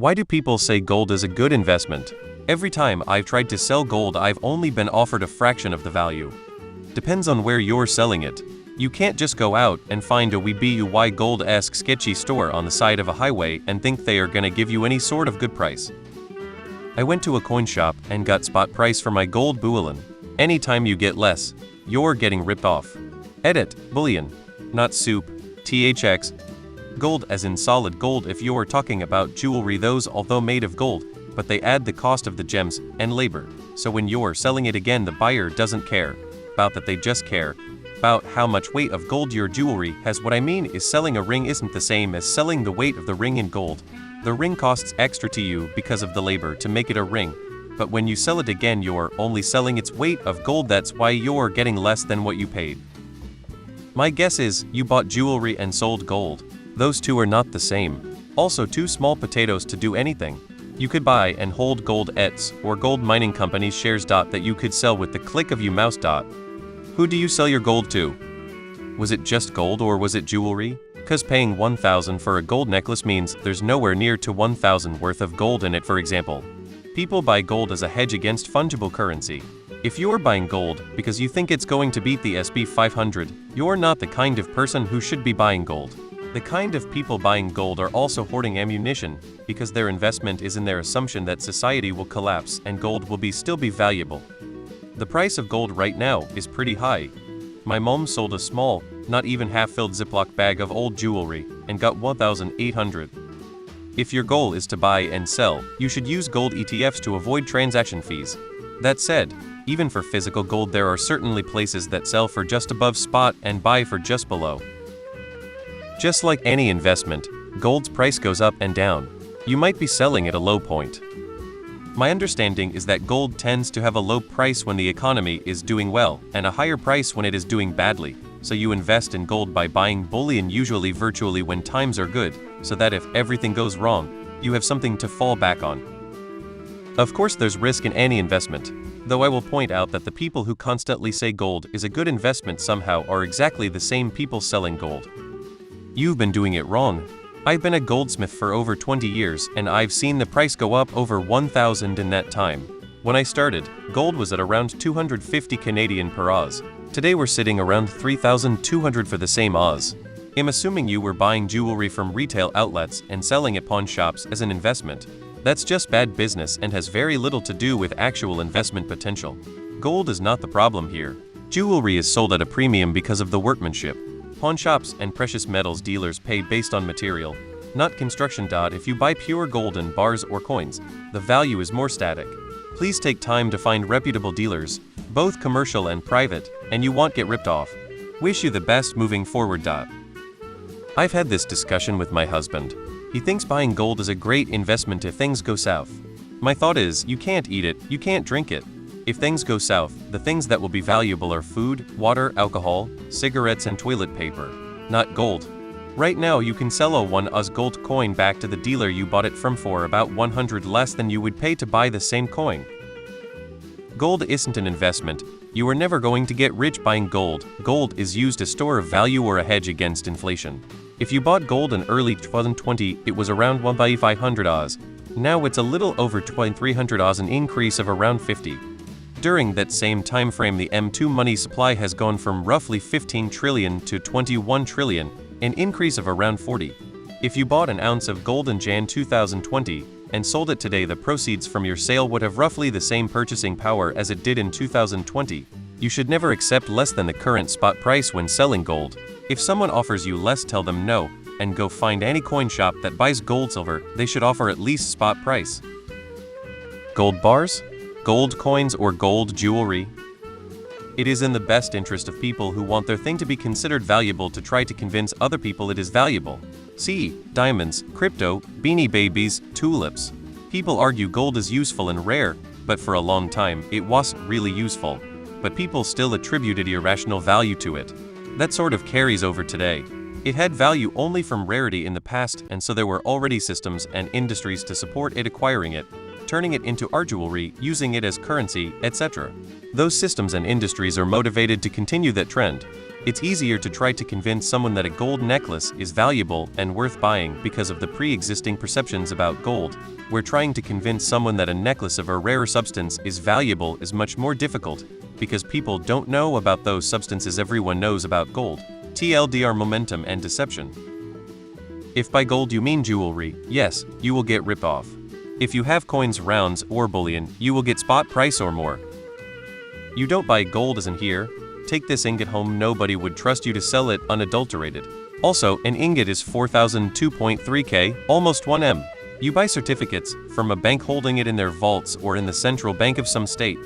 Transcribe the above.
Why do people say gold is a good investment? Every time I've tried to sell gold, I've only been offered a fraction of the value. Depends on where you're selling it. You can't just go out and find a wee gold-esque sketchy store on the side of a highway and think they are gonna give you any sort of good price. I went to a coin shop and got spot price for my gold bullion. Anytime you get less, you're getting ripped off. Edit, bullion, not soup, THX. Gold as in solid gold if you're talking about jewelry, those although made of gold, but they add the cost of the gems and labor. So when you're selling it again, the buyer doesn't care about that, they just care about how much weight of gold your jewelry has. What I mean is selling a ring isn't the same as selling the weight of the ring in gold. The ring costs extra to you because of the labor to make it a ring, but when you sell it again, you're only selling its weight of gold. That's why you're getting less than what you paid. My guess is you bought jewelry and sold gold. Those two are not the same. Also, two small potatoes to do anything. You could buy and hold gold ETS or gold mining companies shares that you could sell with the click of your mouse. Who do you sell your gold to? Was it just gold or was it jewelry? Cause paying $1,000 for a gold necklace means there's nowhere near to $1,000 worth of gold in it. For example, people buy gold as a hedge against fungible currency. If you're buying gold because you think it's going to beat the S&P 500, you're not the kind of person who should be buying gold. The kind of people buying gold are also hoarding ammunition because their investment is in their assumption that society will collapse and gold will still be valuable. The price of gold right now is pretty high. My mom sold a small, not even half-filled Ziploc bag of old jewelry and got $1,800. If your goal is to buy and sell, you should use gold ETFs to avoid transaction fees. That said, even for physical gold, there are certainly places that sell for just above spot and buy for just below. Just like any investment, gold's price goes up and down. You might be selling at a low point. My understanding is that gold tends to have a low price when the economy is doing well and a higher price when it is doing badly. So you invest in gold by buying bullion usually virtually when times are good, so that if everything goes wrong, you have something to fall back on. Of course, there's risk in any investment, though I will point out that the people who constantly say gold is a good investment somehow are exactly the same people selling gold. You've been doing it wrong. I've been a goldsmith for over 20 years and I've seen the price go up over 1,000 in that time. When I started, gold was at around 250 Canadian per oz. Today we're sitting around 3,200 for the same oz. I'm assuming you were buying jewelry from retail outlets and selling at pawn shops as an investment. That's just bad business and has very little to do with actual investment potential. Gold is not the problem here. Jewelry is sold at a premium because of the workmanship. Pawn shops and precious metals dealers pay based on material, not construction. If you buy pure gold in bars or coins, the value is more static. Please take time to find reputable dealers, both commercial and private, and you won't get ripped off. Wish you the best moving forward. I've had this discussion with my husband. He thinks buying gold is a great investment if things go south. My thought is, you can't eat it, you can't drink it. If things go south, the things that will be valuable are food, water, alcohol, cigarettes and toilet paper, not gold. Right now you can sell a 1 Oz gold coin back to the dealer you bought it from for about 100 less than you would pay to buy the same coin. Gold isn't an investment. You are never going to get rich buying gold. Gold is used as a store of value or a hedge against inflation. If you bought gold in early 2020, it was around 1,500 Oz. Now it's a little over 2,300 Oz, an increase of around 50. During that same time frame, the M2 money supply has gone from roughly 15 trillion to 21 trillion, an increase of around 40. If you bought an ounce of gold in Jan 2020 and sold it today, the proceeds from your sale would have roughly the same purchasing power as it did in 2020. You should never accept less than the current spot price when selling gold. If someone offers you less, tell them no, and go find any coin shop that buys gold. Silver, they should offer at least spot price. Gold bars? Gold coins or gold jewelry? It is in the best interest of people who want their thing to be considered valuable to try to convince other people it is valuable. See, diamonds, crypto, beanie babies, tulips. People argue gold is useful and rare, but for a long time it wasn't really useful. But people still attributed irrational value to it. That sort of carries over today. It had value only from rarity in the past, and so there were already systems and industries to support it acquiring it. turning it into art jewelry, using it as currency, etc. Those systems and industries are motivated to continue that trend. It's easier to try to convince someone that a gold necklace is valuable and worth buying because of the pre-existing perceptions about gold, where trying to convince someone that a necklace of a rare substance is valuable is much more difficult, because people don't know about those substances everyone knows about gold. TLDR: momentum and deception. If by gold you mean jewelry, yes, you will get ripped off. If you have coins, rounds, or bullion, you will get spot price or more. You don't buy gold as in here. Take this ingot home, nobody would trust you to sell it unadulterated. Also, an ingot is 4,002.3K, almost 1M. You buy certificates from a bank holding it in their vaults or in the central bank of some state.